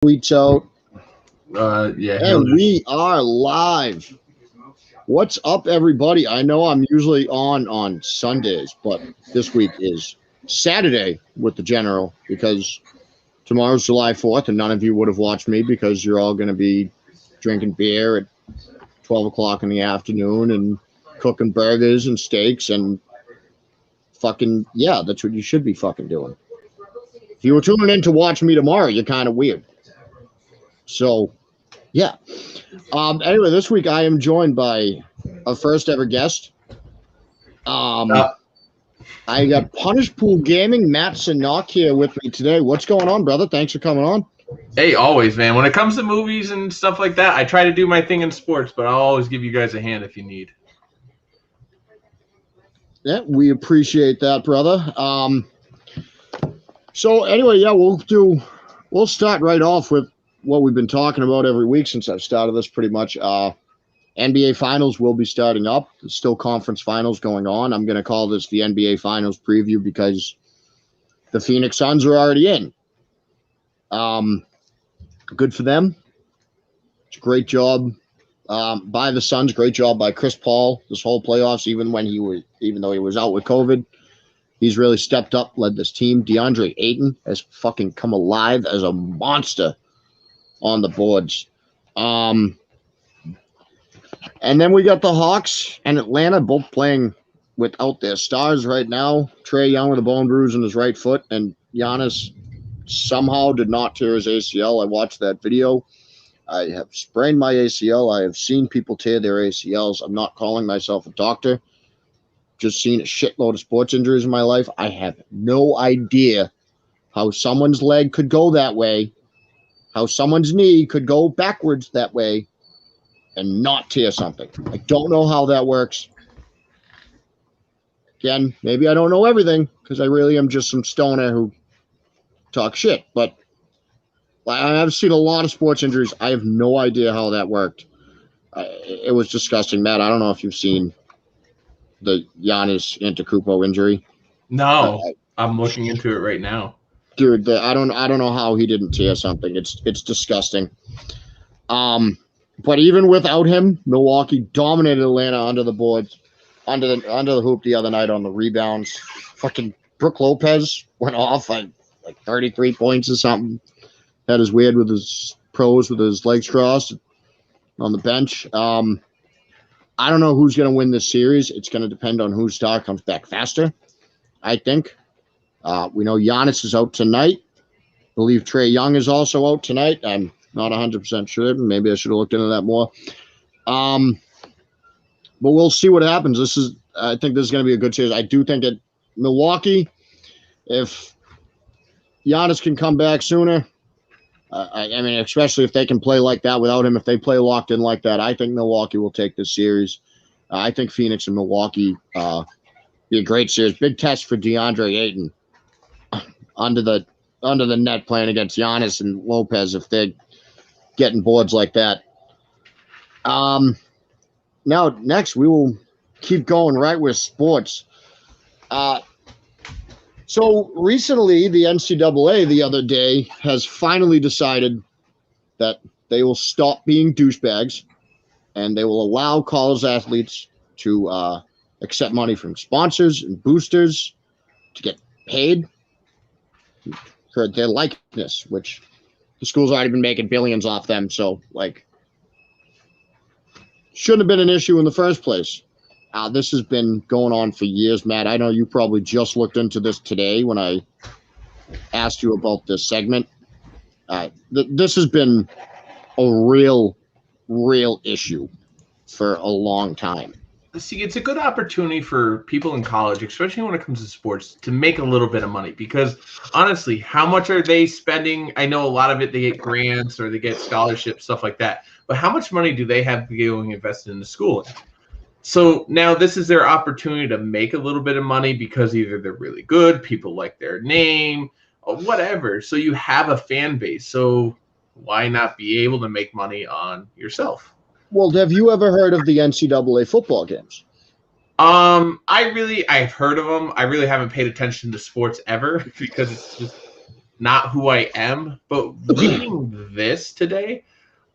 Tweets out, Yeah, and we are live. What's up, everybody? I know I'm usually on Sundays, but this week is Saturday with the General because tomorrow's July 4th, and none of you would have watched me because you're all going to be drinking beer at 12 o'clock in the afternoon and cooking burgers and steaks and fucking, yeah, that's what you should be fucking doing. If you were tuning in to watch me tomorrow, you're kind of weird. So, yeah. Anyway, this week I am joined by a first ever guest. I got Punish Pool Gaming, Matt Sanok here with me today. What's going on, brother? Thanks for coming on. Hey, always, man. When it comes to movies and stuff like that, I try to do my thing in sports, but I'll always give you guys a hand if you need. Yeah, we appreciate that, brother. So anyway, yeah, we'll start right off with what we've been talking about every week since I've started this pretty much. NBA Finals will be starting up. There's still conference finals going on. I'm going to call this the NBA Finals preview because the Phoenix Suns are already in. Good for them. It's a great job by the Suns. Great job by Chris Paul this whole playoffs, even though he was out with COVID. He's really stepped up, led this team. DeAndre Ayton has fucking come alive as a monster on the boards. And then we got the Hawks and Atlanta both playing without their stars right now. Trae Young with a bone bruise in his right foot, and Giannis somehow did not tear his ACL. I watched that video. I have sprained my ACL. I have seen people tear their ACLs. I'm not calling myself a doctor. Just seen a shitload of sports injuries in my life. I have no idea how someone's leg could go that way, how someone's knee could go backwards that way and not tear something. I don't know how that works. Again, maybe I don't know everything because I really am just some stoner who talk shit. But I've seen a lot of sports injuries. I have no idea how that worked. It was disgusting, Matt. I don't know if you've seen the Giannis Antetokounmpo injury. No, I'm looking into it right now. Dude, I don't know how he didn't tear something. It's disgusting. But even without him, Milwaukee dominated Atlanta under the boards, under the hoop the other night on the rebounds. Fucking Brook Lopez went off like 33 points or something. Had his weird with his pros with his legs crossed on the bench. I don't know who's going to win this series. It's going to depend on whose star comes back faster, I think. We know Giannis is out tonight. I believe Trae Young is also out tonight. I'm not 100% sure. Maybe I should have looked into that more. But we'll see what happens. I think this is going to be a good series. I do think at Milwaukee, if Giannis can come back sooner, I mean, especially if they can play like that without him, if they play locked in like that, I think Milwaukee will take this series. I think Phoenix and Milwaukee be a great series. Big test for DeAndre Ayton under the net playing against Giannis and Lopez if they're getting boards like that. Now, next, we will keep going right with sports. So recently, the NCAA the other day has finally decided that they will stop being douchebags and they will allow college athletes to accept money from sponsors and boosters to get paid for their likeness, which the school's already been making billions off them. So, shouldn't have been an issue in the first place. This has been going on for years, Matt. I know you probably just looked into this today when I asked you about this segment. This has been a real issue for a long time. See, it's a good opportunity for people in college, especially when it comes to sports, to make a little bit of money. Because honestly, how much are they spending? I know a lot of it, they get grants or they get scholarships, stuff like that. But how much money do they have going invested in the school? So now this is their opportunity to make a little bit of money because either they're really good, people like their name, or whatever. So you have a fan base. So why not be able to make money on yourself? Well, have you ever heard of the NCAA football games? I've heard of them. I really haven't paid attention to sports ever because it's just not who I am. But reading this today,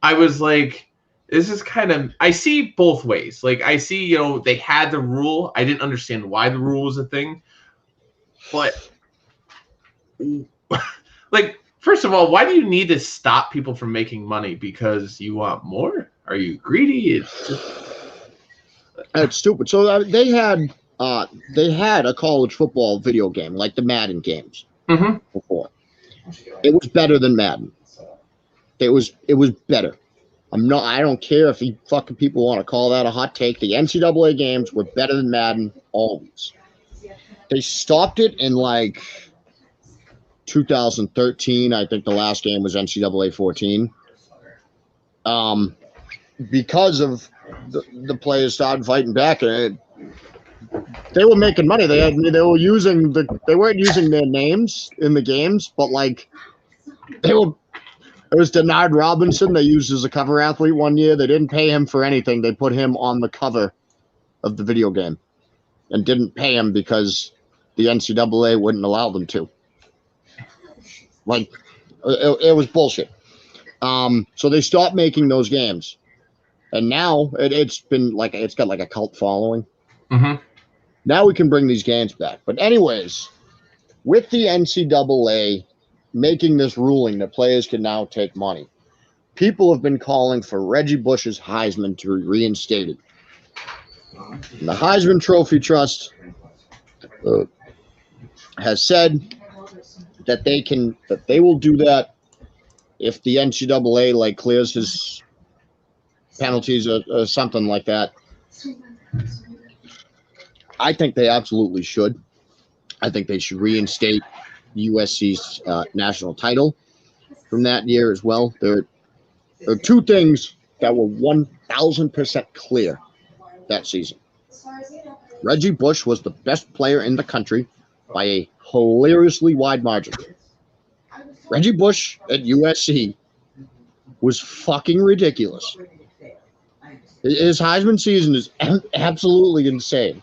I was like, this is kind of, I see both ways. Like, I see, they had the rule. I didn't understand why the rule was a thing. But, like, first of all, why do you need to stop people from making money? Because you want more? Are you greedy? It's stupid. So they had a college football video game, like the Madden games before. It was better than Madden. It was better. I don't care if you fucking people want to call that a hot take. The NCAA games were better than Madden always. They stopped it in like 2013. I think the last game was NCAA 14. Because of the players started fighting back, and they were making money. They weren't using their names in the games, but like it was Denard Robinson they used as a cover athlete one year. They didn't pay him for anything. They put him on the cover of the video game and didn't pay him because the NCAA wouldn't allow them to. Like, it was bullshit. So they stopped making those games. And now it's got like a cult following. Mm-hmm. Now we can bring these games back. But anyways, with the NCAA making this ruling that players can now take money, people have been calling for Reggie Bush's Heisman to be reinstated. And the Heisman Trophy Trust has said that they will do that if the NCAA clears his penalties or something like that. I think they absolutely should. I think they should reinstate USC's national title from that year as well. There are two things that were 1,000% clear that season. Reggie Bush was the best player in the country by a hilariously wide margin. Reggie Bush at USC was fucking ridiculous. His Heisman season is absolutely insane.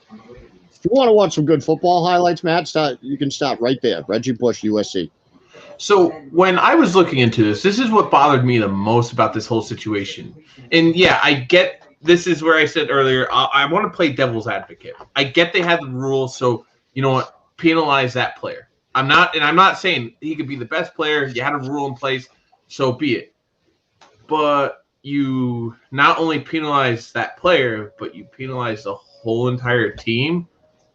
If you want to watch some good football highlights, Matt, you can stop right there. Reggie Bush, USC. So when I was looking into this is what bothered me the most about this whole situation. And yeah, I get, this is where I said earlier, I want to play devil's advocate. I get they had the rule, so you know what, penalize that player. I'm not saying he could be the best player. You had a rule in place, so be it. But you not only penalize that player, but you penalize the whole entire team.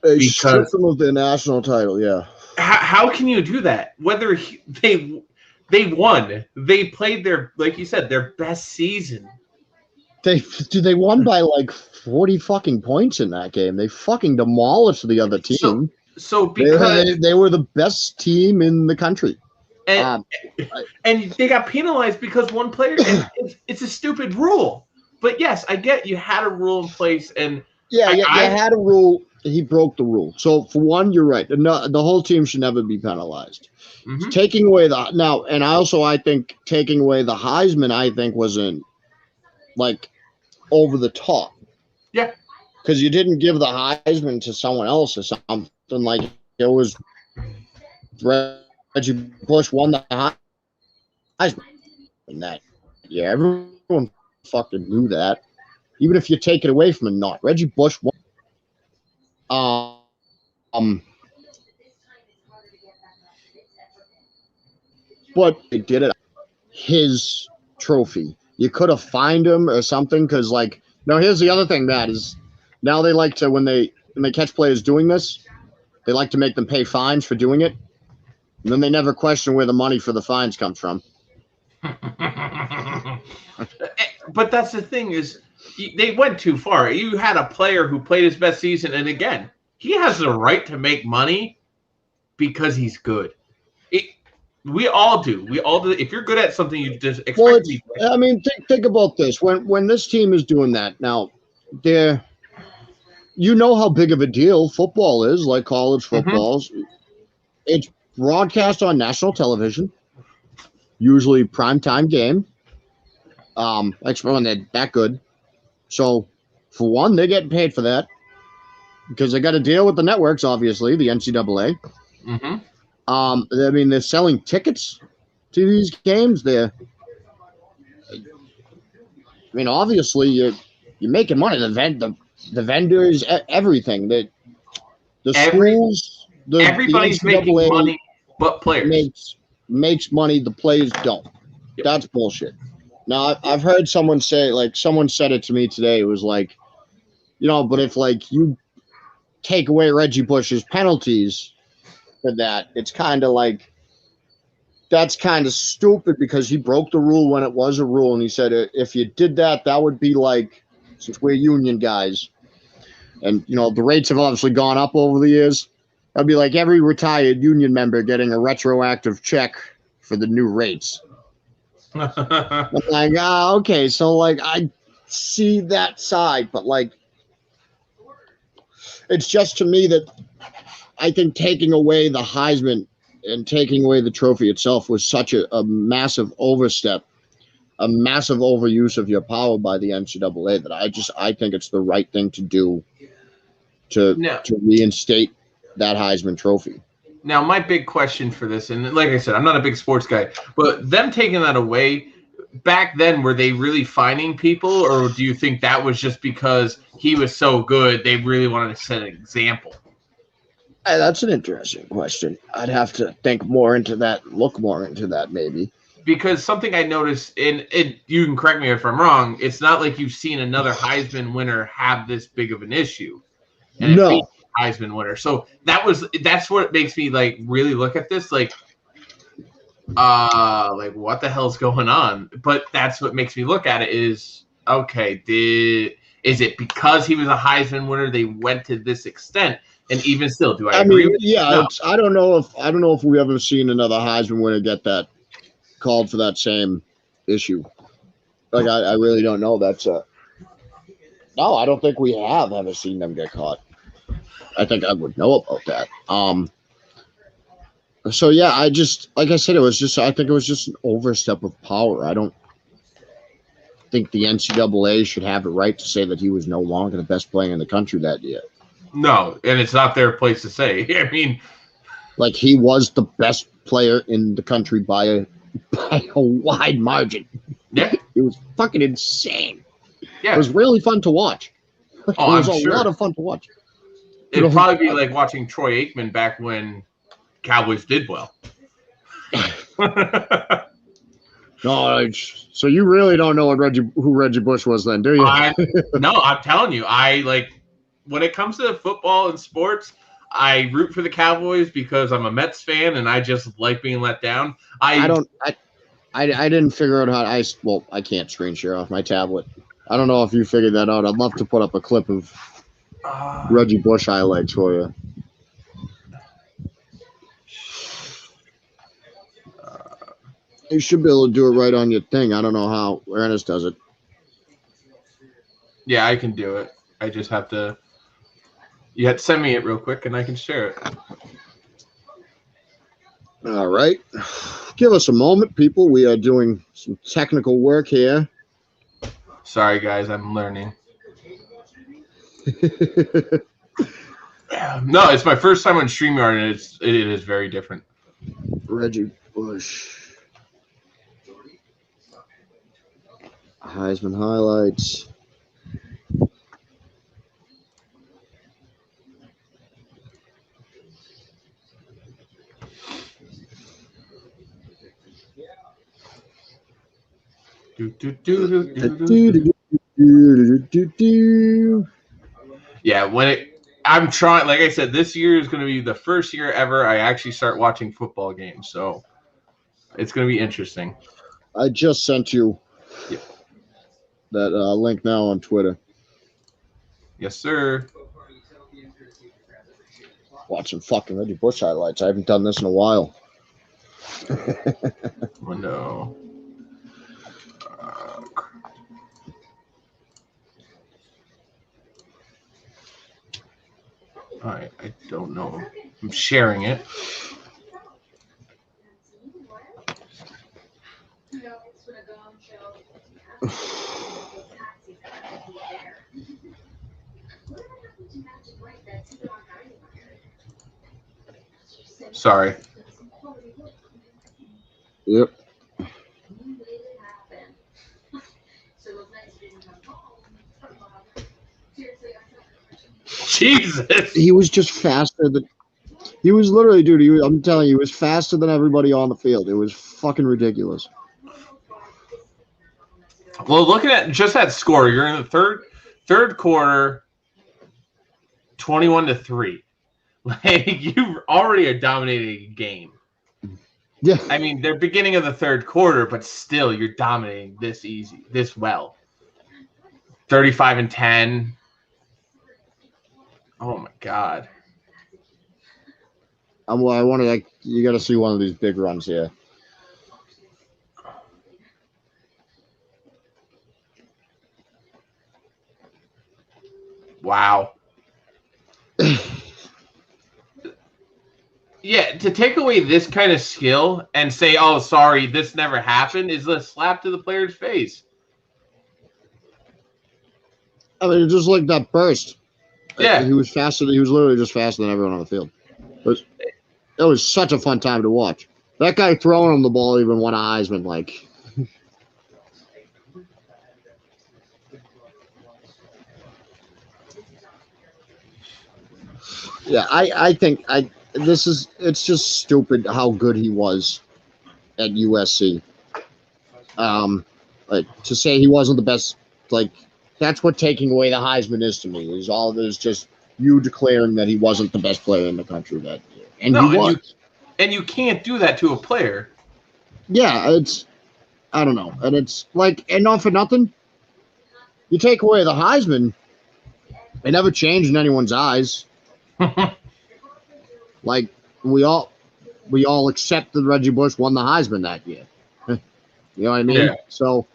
Because some of the national title, yeah. How can you do that? Whether they won, they played their, like you said, their best season. They won by like 40 fucking points in that game. They fucking demolished the other team. So because they were the best team in the country. And they got penalized because one player. It's a stupid rule. But yes, I get you had a rule in place, and you had a rule. He broke the rule. So for one, you're right. The whole team should never be penalized. Mm-hmm. Taking away I think taking away the Heisman, I think wasn't like over the top. Yeah. Because you didn't give the Heisman to someone else or something like it was. Reggie Bush won the Heisman in that year. Everyone fucking knew that. Even if you take it away from him, not Reggie Bush won. But they did it. His trophy. You could have fined him or something, because now here's the other thing, Matt, is now they like to when they catch players doing this, they like to make them pay fines for doing it. And then they never question where the money for the fines comes from. But that's the thing is, they went too far. You had a player who played his best season, and again, he has the right to make money because he's good. We all do. We all do. If you're good at something, you just expect. Well, I mean, think about this. When this team is doing that now, you know how big of a deal football is, like college footballs. Mm-hmm. It's broadcast on national television, usually primetime game. Especially when they're that good. So, for one, they're getting paid for that because they got to deal with the networks, obviously, the NCAA. Mm-hmm. I mean, they're selling tickets to these games. I mean, obviously, you're making money. The vendors, everything. The Every schools, the everybody's making NCAA money but players. makes money. The players don't. Yep. That's bullshit. Now, I've heard someone say, like, someone said it to me today. It was like, but if like you take away Reggie Bush's penalties for that, it's kind of like that's kind of stupid because he broke the rule when it was a rule, and he said if you did that, that would be like, since we're union guys, and the rates have obviously gone up over the years. That'd be like every retired union member getting a retroactive check for the new rates. I'm like, okay, so like I see that side, but like it's just to me that I think taking away the Heisman and taking away the trophy itself was such a massive overstep, a massive overuse of your power by the NCAA that I think it's the right thing to do to reinstate that Heisman trophy. Now, my big question for this, and like I said, I'm not a big sports guy, but them taking that away, back then, were they really fining people, or do you think that was just because he was so good, they really wanted to set an example? That's an interesting question. I'd have to think more into that, look more into that, maybe. Because something I noticed, and you can correct me if I'm wrong, it's not like you've seen another Heisman winner have this big of an issue. And no. Heisman winner. So that's what makes me like really look at this like what the hell's going on? But that's what makes me look at it is okay, is it because he was a Heisman winner they went to this extent? And even still, do I agree with yeah, no. I don't know if we've ever seen another Heisman winner get that called for that same issue. Like I really don't know. No, I don't think we have ever seen them get caught. I think I would know about that. So yeah, I just like I said, I think it was just an overstep of power. I don't think the NCAA should have the right to say that he was no longer the best player in the country that year. No, and it's not their place to say. I mean, like he was the best player in the country by a wide margin. Yeah, it was fucking insane. Yeah, it was really fun to watch. It was a lot of fun to watch. It'd probably be like watching Troy Aikman back when Cowboys did well. No, so you really don't know who Reggie Bush was then, do you? No, I'm telling you, when it comes to football and sports, I root for the Cowboys because I'm a Mets fan and I just like being let down. I didn't figure out how I can't screen share off my tablet. I don't know if you figured that out. I'd love to put up a clip of Reggie Bush highlights for you. You should be able to do it right on your thing. I don't know how Ernest does it. Yeah, I can do it. I just have to. You have to send me it real quick, and I can share it. All right. Give us a moment, people. We are doing some technical work here. Sorry, guys. I'm learning. No, it's my first time on StreamYard, and it is very different. Reggie Bush. Heisman highlights. Yeah, I'm trying, like I said, this year is going to be the first year ever I actually start watching football games, so it's going to be interesting. I just sent you that link now on Twitter. Yes, sir. Watch some fucking Reggie Bush highlights. I haven't done this in a while. Window. I don't know. I'm sharing it. Sorry. Yep. Jesus. He was just faster than he was literally, dude. I'm telling you, he was faster than everybody on the field. It was fucking ridiculous. Well, looking at just that score, you're in the third quarter, 21-3. Like you already are dominating a game. Yeah. I mean, they're beginning of the third quarter, but still you're dominating this easy, this well. 35-10. Oh my God. I want to you got to see one of these big runs here. Wow. Yeah, to take away this kind of skill and say, "Oh, sorry, this never happened," is a slap to the player's face. I mean, just like that burst. Yeah. He was faster. He was literally just faster than everyone on the field. It was such a fun time to watch. That guy throwing him the ball even won a Heisman. Like, yeah, I think it's just stupid how good he was at USC. Like, to say he wasn't the best, like, that's what taking away the Heisman is to me. Is all there's just you declaring that he wasn't the best player in the country that year, and No, he was. and you can't do that to a player. Yeah, I don't know, and it's like, and not for nothing, you take away the Heisman, it never changed in anyone's eyes. Like we all accept that Reggie Bush won the Heisman that year. You know what I mean? Yeah. So,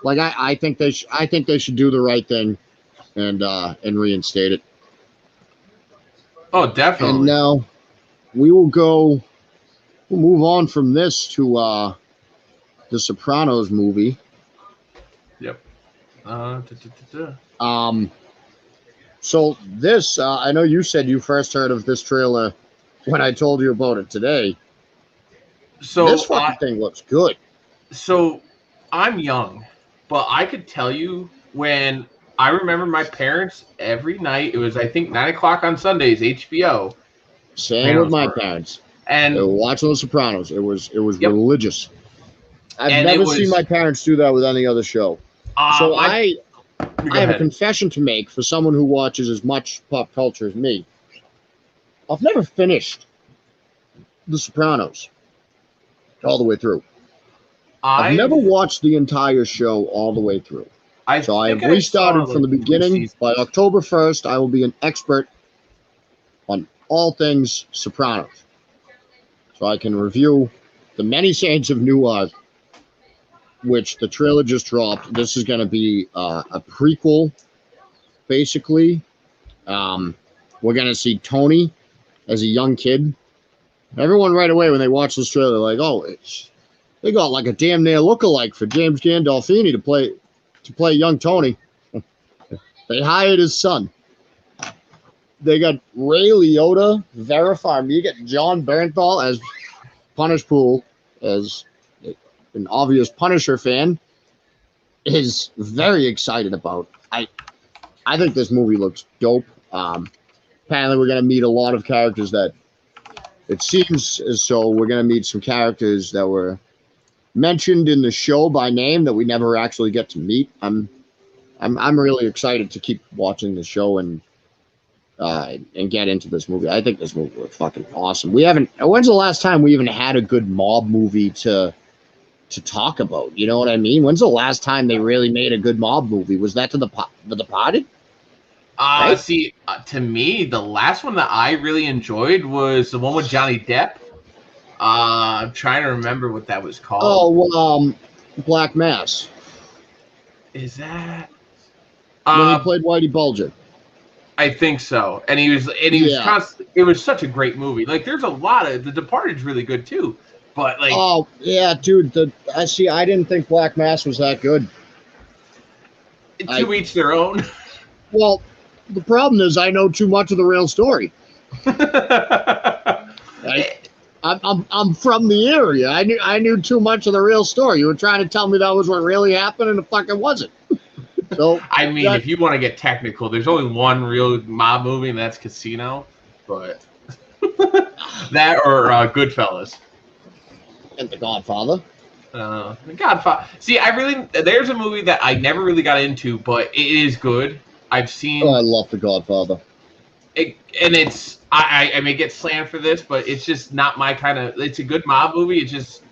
like, I think they should do the right thing and reinstate it. Oh, definitely. And now we'll move on from this to the Sopranos movie. Yep. So this, I know you said you first heard of this trailer when I told you about it today. So this fucking thing looks good. So I'm young, but I could tell you when I remember my parents every night. It was, I think, 9:00 on Sundays, HBO. Same with my parents. And they were watching The Sopranos. It was Yep. religious. I've never seen my parents do that with any other show. So I have a confession to make for someone who watches as much pop culture as me. I've never finished The Sopranos all the way through. I've never watched the entire show all the way through. So I have restarted from the beginning. By October 1st, I will be an expert on all things Sopranos. So I can review The Many Saints of Newark, which the trailer just dropped. This is going to be a prequel, basically. We're going to see Tony as a young kid. Everyone right away when they watch this trailer, like, oh, they got like a damn near lookalike for James Gandolfini to play young Tony. They hired his son. They got Ray Liotta, Vera Farmiga, John Bernthal as Punish Pool, as an obvious Punisher fan, is very excited about. I think this movie looks dope. Apparently, we're going to meet a lot of characters that it seems as though we're going to meet some characters that were mentioned in the show by name that we never actually get to meet. I'm really excited to keep watching the show and get into this movie. I think this movie looks fucking awesome. When's the last time we even had a good mob movie to talk about? You know what I mean? When's the last time they really made a good mob movie? Was that The Departed? Right? See, to me, the last one that I really enjoyed was the one with Johnny Depp. I'm trying to remember what that was called. Oh, Black Mass. Is that? When he played Whitey Bulger. I think so. And he was constant. It was such a great movie. Like, there's a lot of The Departed's really good too. But like, oh yeah, dude. I didn't think Black Mass was that good. To each their own. Well, the problem is I know too much of the real story. I'm from the area. I knew too much of the real story. You were trying to tell me that was what really happened, and it fucking wasn't. So I mean, if you want to get technical, there's only one real mob movie, and that's Casino. But that or Goodfellas. And The Godfather. The Godfather. See, there's a movie that I never really got into, but it is good. I've seen. Oh, I love The Godfather. I may get slammed for this, but it's just not my kind of. It's a good mob movie. It's just,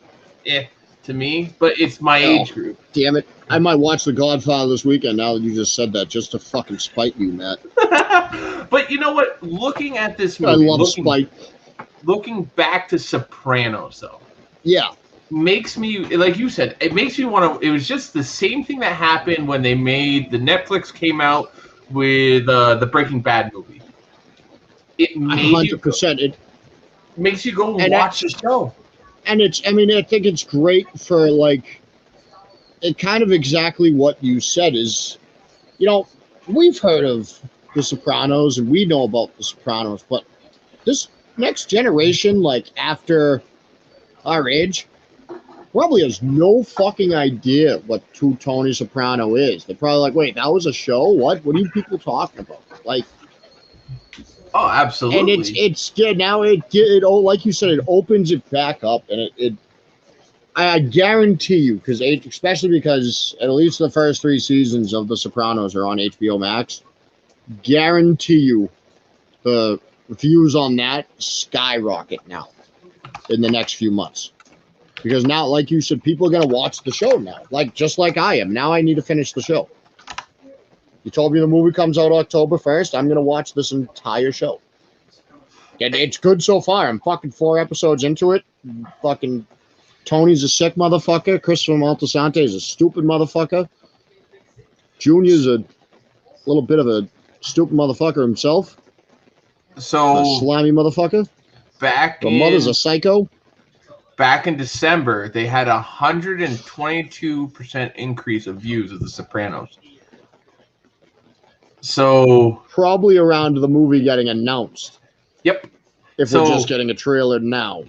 to me, but it's my age group. Damn it! I might watch The Godfather this weekend. Now that you just said that, just to fucking spite you, Matt. But you know what? Looking at this movie, I love spite. Looking back to Sopranos, though. Yeah. Makes me, like you said, it makes me want to. It was just the same thing that happened when they made the Netflix came out with the Breaking Bad movie. It made 100%. It makes you go and watch the show. And I think it's great for it kind of exactly what you said is, we've heard of The Sopranos and we know about The Sopranos, but this next generation, after our age, probably has no fucking idea what who Tony Soprano is. They're probably like, wait, that was a show? What are you people talking about? Oh, absolutely. And it's now it like you said, it opens it back up, and I guarantee you, especially because at least the first 3 seasons of The Sopranos are on HBO Max. Guarantee you, the views on that skyrocket now in the next few months. Because now, like you said, people are going to watch the show now. Just like I am. Now I need to finish the show. You told me the movie comes out October 1st. I'm going to watch this entire show. And it's good so far. I'm fucking 4 episodes into it. Fucking Tony's a sick motherfucker. Christopher Moltisanti is a stupid motherfucker. Junior's a little bit of a stupid motherfucker himself. So a slimy motherfucker. The mother's a psycho. Back in December, they had 122% increase of views of The Sopranos. So probably around the movie getting announced. Yep. If we're just getting a trailer now.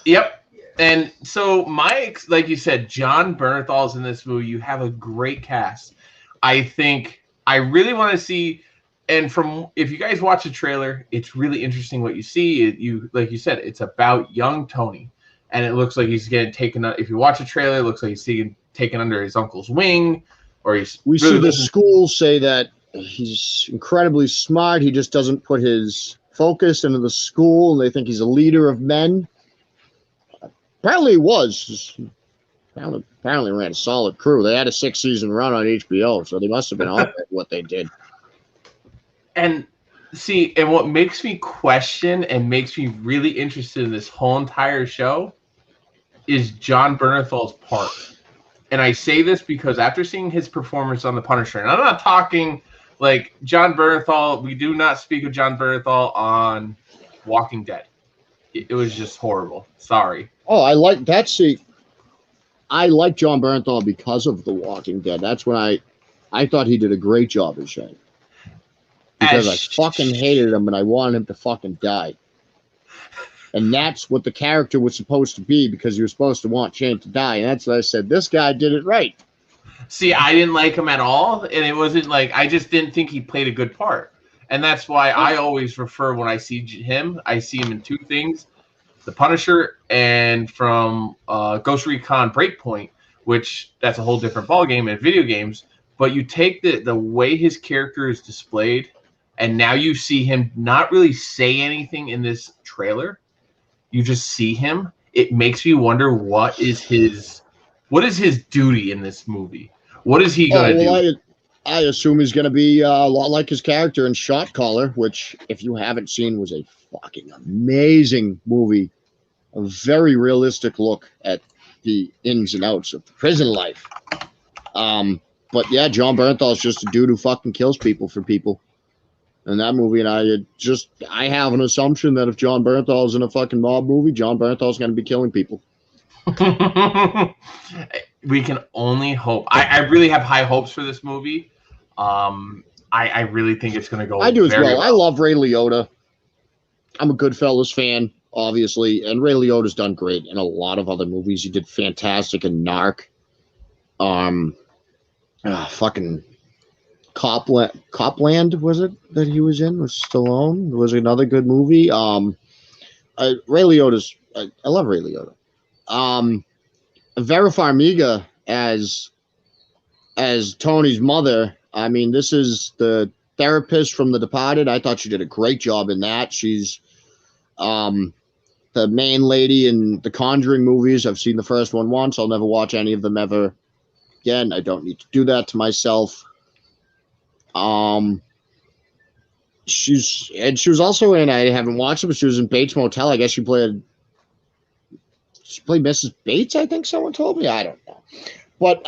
Yep. And so like you said, John Bernathal's in this movie. You have a great cast. I think I really want to see, and if you guys watch the trailer, it's really interesting what you see. Like you said, it's about young Tony. And it looks like he's getting taken. If you watch the trailer, it looks like he's getting taken under his uncle's wing, or we see the school say that he's incredibly smart. He just doesn't put his focus into the school, and they think he's a leader of men. Apparently, he was. Apparently, ran a solid crew. They had a 6-season run on HBO, so they must have been on what they did. And see, and what makes me question and makes me really interested in this whole entire show is John Bernathal's part. And I say this because after seeing his performance on The Punisher, and I'm not talking like John Bernthal, we do not speak of John Bernthal on Walking Dead. It was just horrible. Sorry. Oh, I like that. See, I like John Bernthal because of The Walking Dead. That's when I thought he did a great job as Shane. Because I fucking hated him and I wanted him to fucking die. And that's what the character was supposed to be, because you were supposed to want Shane to die. And that's what I said. This guy did it right. See, I didn't like him at all. And it wasn't like, I just didn't think he played a good part. And that's why I always refer, when I see him, I see him in 2 things. The Punisher and from Ghost Recon Breakpoint, which that's a whole different ballgame in video games. But you take the way his character is displayed, and now you see him not really say anything in this trailer. You just see him. It makes me wonder what is his duty in this movie? What is he going to do? I assume he's going to be a lot like his character in Shot Caller, which, if you haven't seen, was a fucking amazing movie. A very realistic look at the ins and outs of prison life. But yeah, John Bernthal is just a dude who fucking kills people for people. In that movie, and I have an assumption that if John Bernthal is in a fucking mob movie, John Bernthal is going to be killing people. We can only hope. I really have high hopes for this movie. I really think it's going to go. I do as well. I love Ray Liotta. I'm a Goodfellas fan. obviously, and Ray Liotta's done great in a lot of other movies. He did fantastic in Narc. Fucking Copland was it that he was in with Stallone? Was another good movie. Ray Liotta's. I love Ray Liotta. Vera Farmiga as Tony's mother. I mean, this is the therapist from The Departed. I thought she did a great job in that. She's the main lady in the Conjuring movies. I've seen the first one once. I'll never watch any of them ever again. I don't need to do that to myself. She was also in, I haven't watched it, but she was in Bates Motel. I guess she played Mrs. Bates, I think someone told me. I don't know. But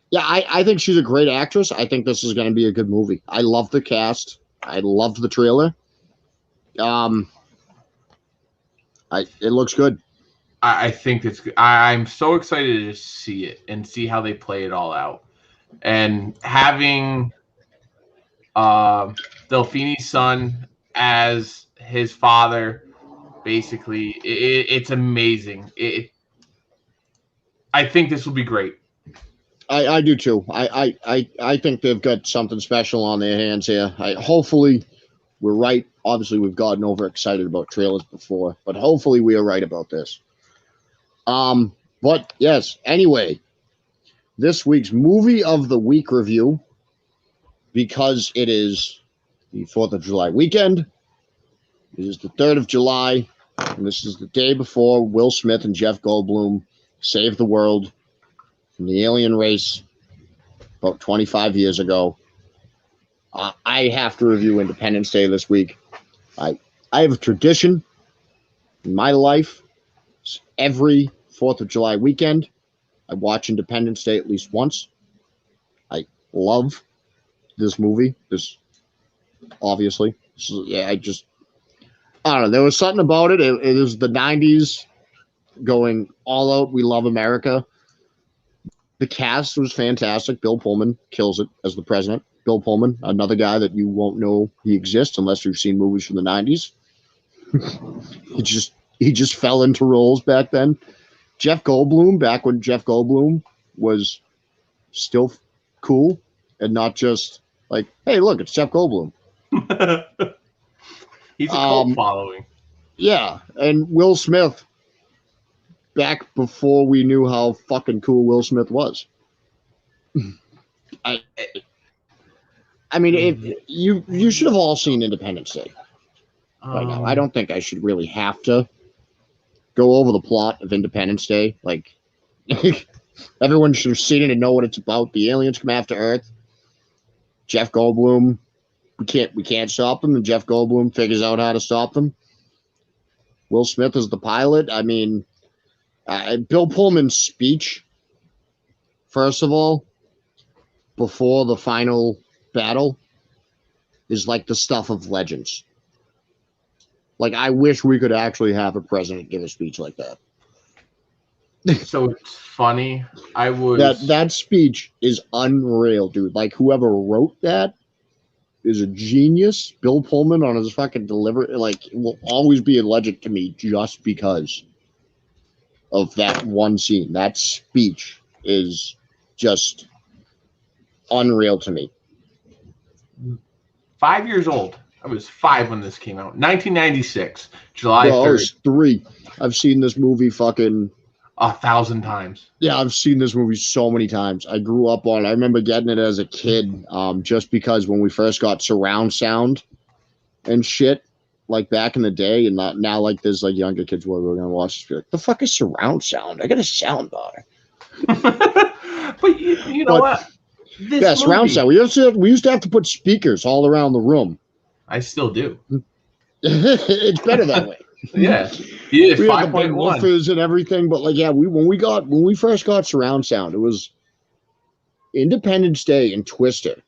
yeah, I think she's a great actress. I think this is going to be a good movie. I love the cast. I loved the trailer. It looks good. I think it's good. I'm so excited to see it and see how they play it all out. And having Delphini's son as his father, basically, it's amazing. I think this will be great. I do too. I think they've got something special on their hands here. Hopefully we're right. Obviously, we've gotten overexcited about trailers before, but hopefully we are right about this. But yes, anyway, this week's movie of the week review, because it is the 4th of July weekend. It is the 3rd of July, and this is the day before Will Smith and Jeff Goldblum saved the world from the alien race about 25 years ago. I have to review Independence Day this week. I have a tradition in my life. Every 4th of July weekend, I watch Independence Day at least once. I love this movie. Obviously. I don't know. There was something about it. It was the 90s going all out. We love America. The cast was fantastic. Bill Pullman kills it as the president. Bill Pullman, another guy that you won't know he exists unless you've seen movies from the 90s. He just fell into roles back then. Jeff Goldblum, back when Jeff Goldblum was still cool and not just like, hey, look, it's Jeff Goldblum. He's a cult following. Yeah, and Will Smith, back before we knew how fucking cool Will Smith was. I mean, if you should have all seen Independence Day by now. I don't think I should really have to go over the plot of Independence Day. Like, everyone should have seen it and know what it's about. The aliens come after Earth. Jeff Goldblum, we can't stop them, and Jeff Goldblum figures out how to stop them. Will Smith is the pilot. I mean, Bill Pullman's speech, first of all, before the final battle, is like the stuff of legends. Like, I wish we could actually have a president give a speech like that. So it's funny. That speech is unreal, dude. Like, whoever wrote that is a genius. Bill Pullman on his fucking delivery, like, will always be a legend to me just because of that one scene. That speech is just unreal to me. 5 years old. I was 5 when this came out. 1996, July 3rd. I was 3. I've seen this movie fucking 1,000 times. Yeah, I've seen this movie so many times. I grew up on it. I remember getting it as a kid, just because when we first got surround sound and shit, like back in the day, and not now, like there's like younger kids where we're gonna watch this, be like, the fuck is surround sound? I got a sound bar. But you know what? Surround sound. We used to have to put speakers all around the room. I still do. It's better that way. Yeah, we had 5.1 woofers and everything, but like, yeah, when we first got surround sound, it was Independence Day and Twister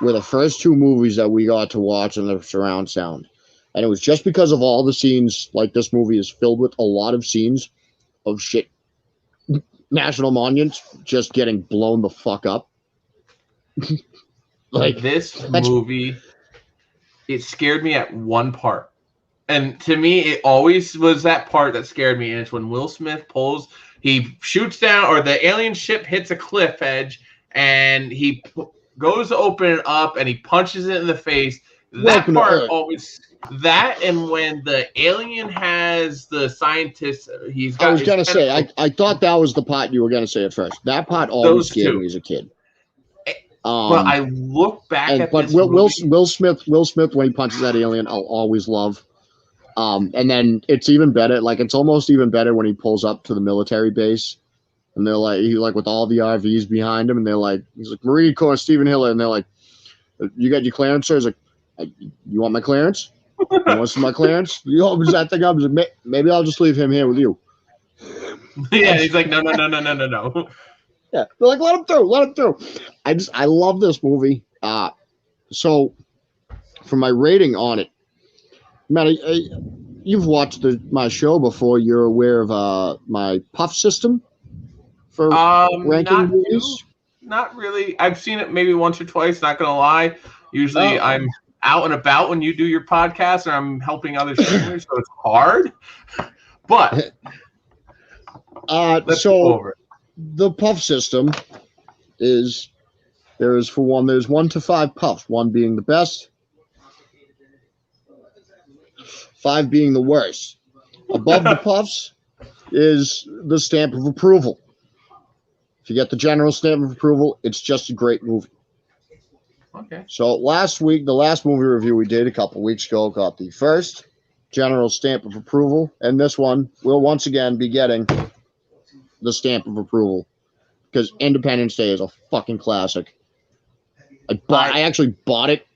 were the first 2 movies that we got to watch in the surround sound, and it was just because of all the scenes. Like, this movie is filled with a lot of scenes of shit, national monuments just getting blown the fuck up. Like, this movie, it scared me at one part. And to me, it always was that part that scared me. And it's when Will Smith he shoots down, or the alien ship hits a cliff edge, and he goes to open it up, and he punches it in the face. That part always, that and when the alien has the scientist, I was going to say, I thought that was the part you were going to say at first. That part always scared me as a kid. But I look back at this Will Smith, when he punches that alien, I'll always love. And then it's even better. Like, it's almost even better when he pulls up to the military base, and they're like, with all the RVs behind him, and they're like, he's like, Marine Corps, Stephen Hiller, and they're like, you got your clearance, sir? He's like, you want my clearance? You want some of my clearance? You opens that thing up. He's like, maybe I'll just leave him here with you. Yeah, he's like, no. Yeah, they're like, let him through. I love this movie. So for my rating on it, Matt, you've watched my show before. You're aware of my puff system for ranking movies? Not really. I've seen it maybe once or twice. Not gonna lie. Usually, I'm out and about when you do your podcast, and I'm helping other streamers, so it's hard. But let's go over it. The puff system is there's 1 to 5 puffs, 1 being the best, 5 being the worst. Above the puffs is the stamp of approval. If you get the general stamp of approval, it's just a great movie. Okay. So last week, the last movie review we did a couple weeks ago got the first general stamp of approval, and this one will once again be getting the stamp of approval because Independence Day is a fucking classic. I actually bought it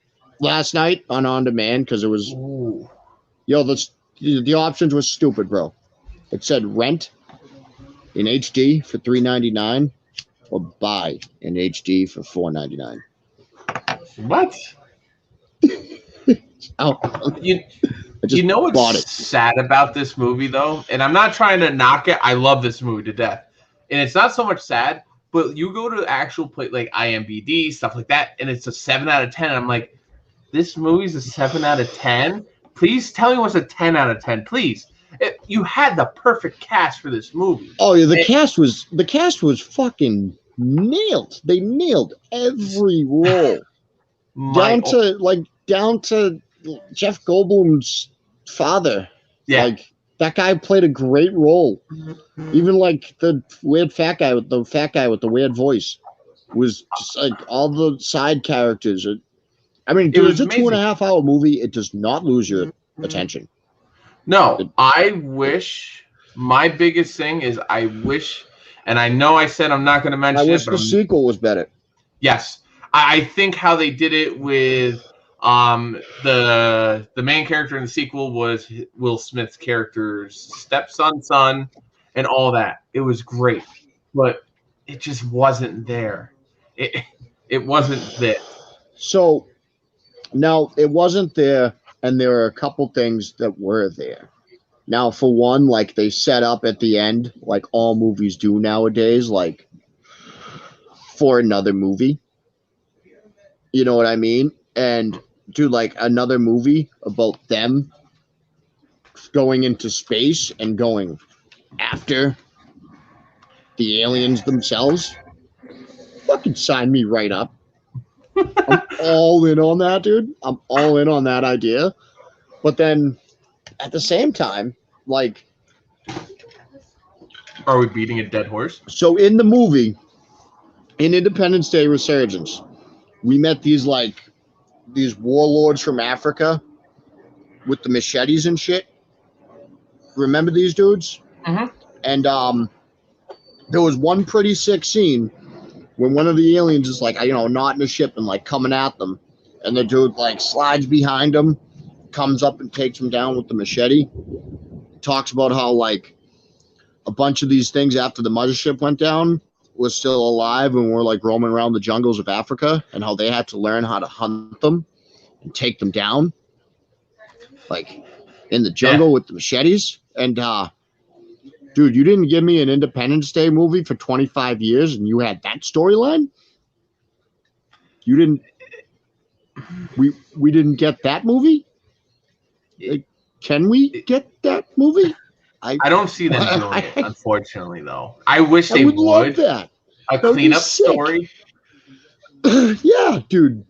last night on demand because it was the options were stupid, bro. It said rent in HD for $3.99 or buy in HD for $4.99. What? You know what's sad about this movie, though? And I'm not trying to knock it. I love this movie to death. And it's not so much sad, but you go to the actual plate, like IMDb, stuff like that, and it's a 7 out of 10. And I'm like, this movie's a 7 out of 10? Please tell me what's a 10 out of 10, please. You had the perfect cast for this movie. Oh yeah, the cast was fucking nailed. They nailed every role. Down to Jeff Goldblum's father. Yeah. Like, that guy played a great role. Even like the weird fat guy with the weird voice was just like all the side characters. I mean, dude, it's a 2.5 hour movie. It does not lose your attention. No, I wish. My biggest thing is I wish, and I know I said I'm not going to mention it. I wish the sequel was better. Yes. I think how they did it with the main character in the sequel was Will Smith's character's son, and all that. It was great, but it just wasn't there. It wasn't there. So now it wasn't there, and there are a couple things that were there. Now, for one, like they set up at the end, like all movies do nowadays, like for another movie. You know what I mean? And do like another movie about them going into space and going after the aliens themselves. Fucking sign me right up. I'm all in on that, dude. I'm all in on that idea. But then at the same time, like, are we beating a dead horse? So in the movie, in Independence Day Resurgence, we met these warlords from Africa with the machetes and shit. Remember these dudes? Mm-hmm. And there was one pretty sick scene when one of the aliens is like, not in a ship and like coming at them, and the dude like slides behind him, comes up and takes him down with the machete. Talks about how like a bunch of these things after the mothership went down was still alive and were like roaming around the jungles of Africa, and how they had to learn how to hunt them and take them down, like in the jungle with the machetes. And dude, you didn't give me an Independence Day movie for 25 years, and you had that storyline. You didn't. We didn't get that movie. Can we get that movie? I don't see them doing it, I unfortunately, though. I wish they would love would. that. A That would be cleanup sick. story. Yeah, dude.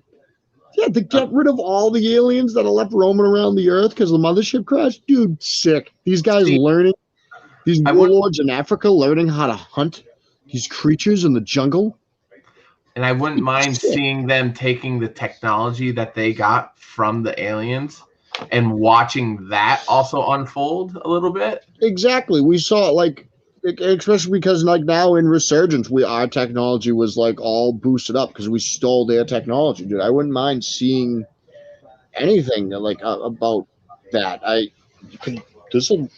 Yeah, to get rid of all the aliens that are left roaming around the Earth because the mothership crashed. Dude, sick. These guys See, learning, these I would, warlords in Africa learning how to hunt these creatures in the jungle. and I wouldn't mind Sick. seeing them taking the technology that they got from the aliens and watching that also unfold a little bit. Exactly. We saw it, like, especially because like now in Resurgence, our technology was like all boosted up because we stole their technology, dude. I wouldn't mind seeing anything like about that. This will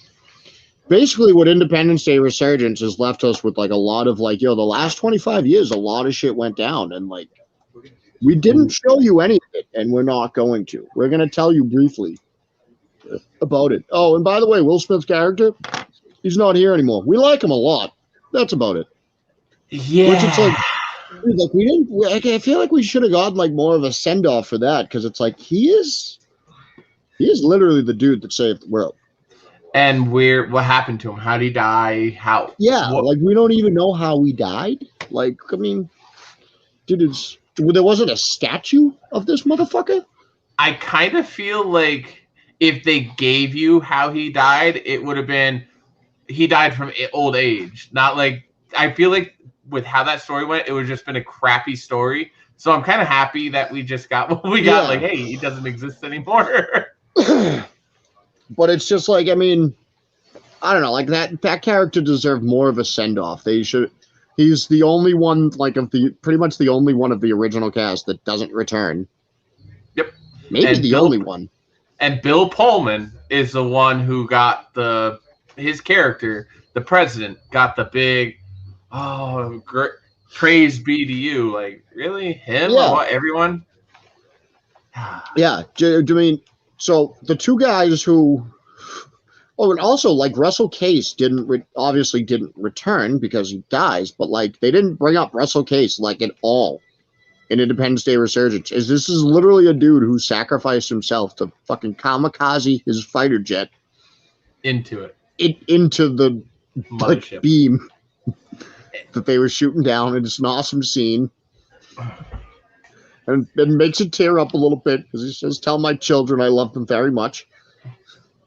basically what Independence Day Resurgence has left us with, like a lot of like, the last 25 years, a lot of shit went down, and like we didn't show you any of it, and we're not going to. We're gonna tell you briefly about it. Oh, and by the way, Will Smith's character, he's not here anymore. We like him a lot. That's about it. Yeah. Which it's like we didn't. I feel like we should have gotten like more of a send off for that, because it's like he is literally the dude that saved the world. And what happened to him? How did he die? How? Yeah, like we don't even know how he died. Like, I mean, dude, there wasn't a statue of this motherfucker. I kind of feel like if they gave you how he died, it would have been he died from old age. Not like, I feel like with how that story went, it would have just been a crappy story. So I'm kind of happy that we just got what we got. Like, hey, he doesn't exist anymore. But it's just like, I mean, I don't know, like that character deserved more of a send off. He's the only one, like, pretty much the only one of the original cast that doesn't return. Yep. Maybe only one. And Bill Pullman is the one who got his character, the president, got the big, praise be to you. Like, really? Him? Yeah. Or what? Everyone? Yeah. I mean, so the two guys who, and also like Russell Case obviously didn't return because he dies, but like they didn't bring up Russell Case like at all in Independence Day Resurgence. This is literally a dude who sacrificed himself to fucking kamikaze his fighter jet into the mothership beam that they were shooting down, and it's an awesome scene. And it makes it tear up a little bit because he says, "Tell my children I love them very much,"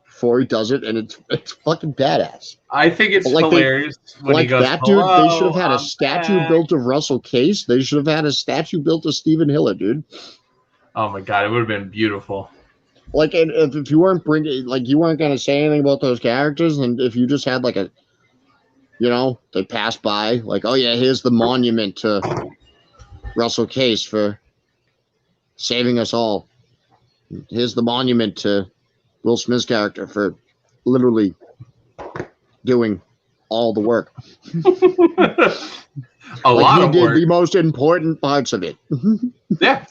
before he does it, and it's fucking badass. I think it's hilarious when he goes, that dude. They should have had a statue built of Russell Case. They should have had a statue built of Stephen Hiller, dude. Oh my god, it would have been beautiful. Like, and if you weren't you weren't gonna say anything about those characters, and if you just had like they pass by, like, oh yeah, here's the monument to Russell Case for saving us all. Here's the monument to Will Smith's character for literally doing all the work. A lot of work. He did the most important parts of it. Yeah.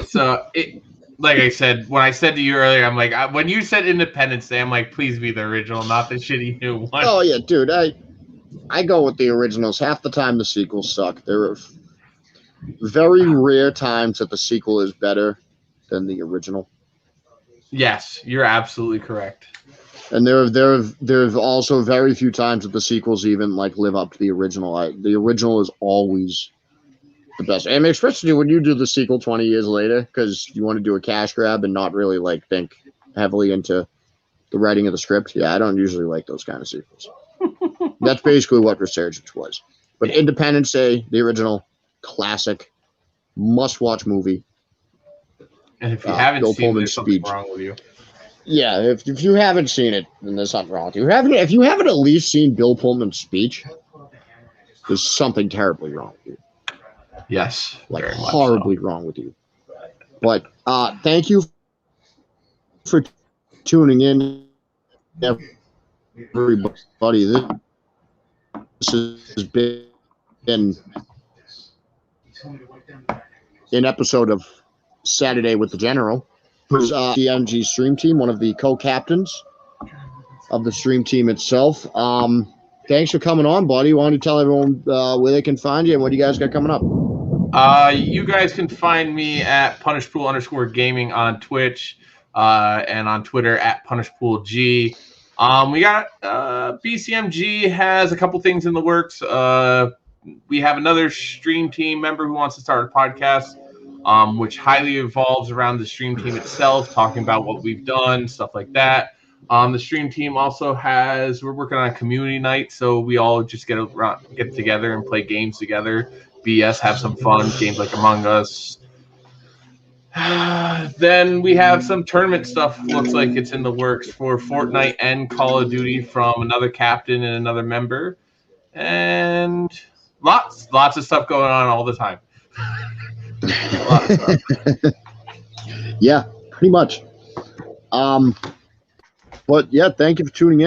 So, like I said, when I said to you earlier, I'm like, when you said Independence Day, I'm like, please be the original, not the shitty new one. Oh yeah, dude. I go with the originals. Half the time the sequels suck. There are very rare times that the sequel is better than the original. Yes, you're absolutely correct. And there's also very few times that the sequels even like live up to the original. The original is always the best. I mean, especially when you do the sequel 20 years later, because you want to do a cash grab and not really like think heavily into the writing of the script. Yeah, I don't usually like those kind of sequels. That's basically what Resurgence was. But Independence Day, the original, classic, must-watch movie. And if you haven't seen it, there's something wrong with you. Yeah, if you haven't seen it, then there's something wrong with you. If you haven't at least seen Bill Pullman's speech, there's something terribly wrong with you. Yes. Like horribly wrong with you. But thank you for tuning in, everybody. This has been an episode of Saturday with the General, who's DMG Stream Team, one of the co-captains of the Stream Team itself. Thanks for coming on, buddy. Why don't you tell everyone where they can find you and what you guys got coming up? You guys can find me at punishpool_gaming on Twitch. and on Twitter at PunishPoolG. We got BCMG has a couple things in the works. We have another stream team member who wants to start a podcast, which highly evolves around the stream team itself, talking about what we've done, stuff like that. The stream team also we're working on a community night, so we all just get together and play games together, BS, have some fun, games like Among Us. Then we have some tournament stuff. Looks like it's in the works for Fortnite and Call of Duty from another captain and another member, and lots of stuff going on all the time. Lots of stuff. Yeah, pretty much. But yeah, thank you for tuning in.